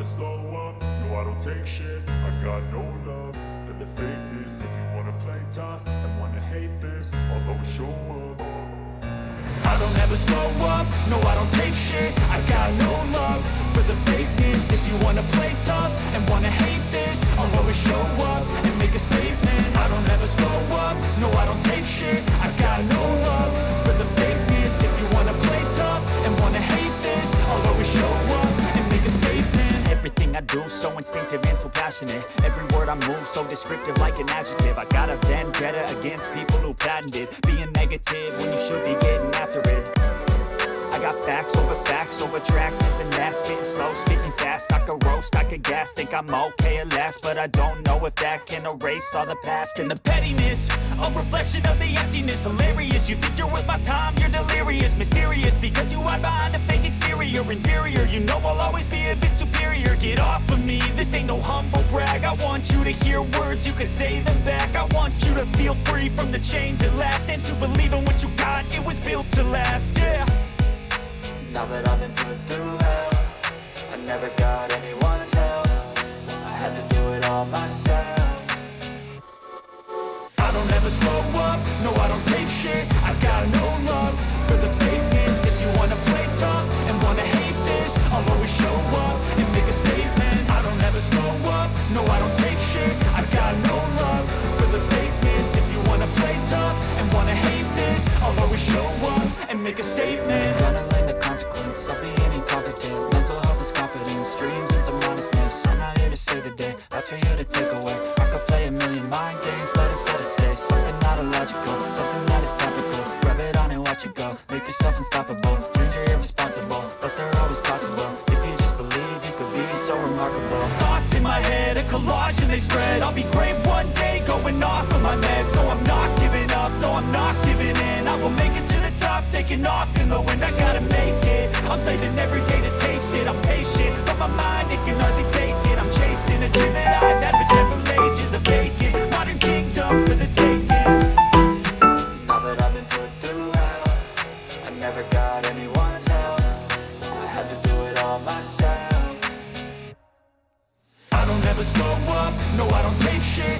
slow up, no I don't take shit. I got no love for the fakeness. If you wanna play tough and wanna hate this, I'll always show up. I don't ever slow up, no I don't take shit. I got no love for the fakeness. If you wanna play tough and wanna hate this, I'll always show up and make a statement. I don't ever slow up, no I don't take shit. I got no love for the fakeness. If you wanna play tough and wanna hate this, I'll always show up and make a statement. Everything I do so instinctive and so passionate. Every word I move so descriptive like an adjective. I got a vendetta against people who patented being negative when you should be getting after it. I got facts over tracks, this and that. Spitting slow, speaking fast, I could roast, I could gas. Think I'm okay at last, but I don't know if that can erase all the past. And the pettiness, a reflection of the emptiness. Hilarious, you think you're worth my time, you're delirious. Mysterious, because you hide behind a fake exterior. Inferior, you know I'll always be a bit superior. Get off of me, this ain't no humble brag. I want you to hear words, you can say them back. I want you to feel free from the chains at last, and to believe in what you got, it was built to last, yeah. Now that I've been put through hell, I never got anyone's help. I had to do it all myself. I don't ever slow up, no I don't take shit. I got no love for the fakeness. If you wanna play tough and wanna hate this, I'll always show up and make a statement. I don't ever slow up, no I don't take shit. I got no love for the fakeness. If you wanna play tough and wanna hate this, I'll always show up and make a statement. Consequence of being incompetent. Mental health is confidence, dreams and some honestness. I'm not here to save the day, that's for you to take away. I could play a million mind games, but instead I say something not illogical, something that is topical. Rub it on and watch it go, make yourself unstoppable. Dreams are irresponsible, but they're always possible. If you just believe, you could be so remarkable. Thoughts in my head, a collage and they spread. I'll be great one day, going off of my meds. No, I'm not giving up, no, I'm not giving in. I will make it to the top, taking off in the wind. I gotta make it, I'm saving every day to taste it. I'm patient, but my mind, it can hardly take it. I'm chasing a dream that I had for several ages. A vacant, modern kingdom for the taking. Now that I've been put through hell, I never got anyone's help. I had to do it all myself. I don't ever slow up, no I don't take shit.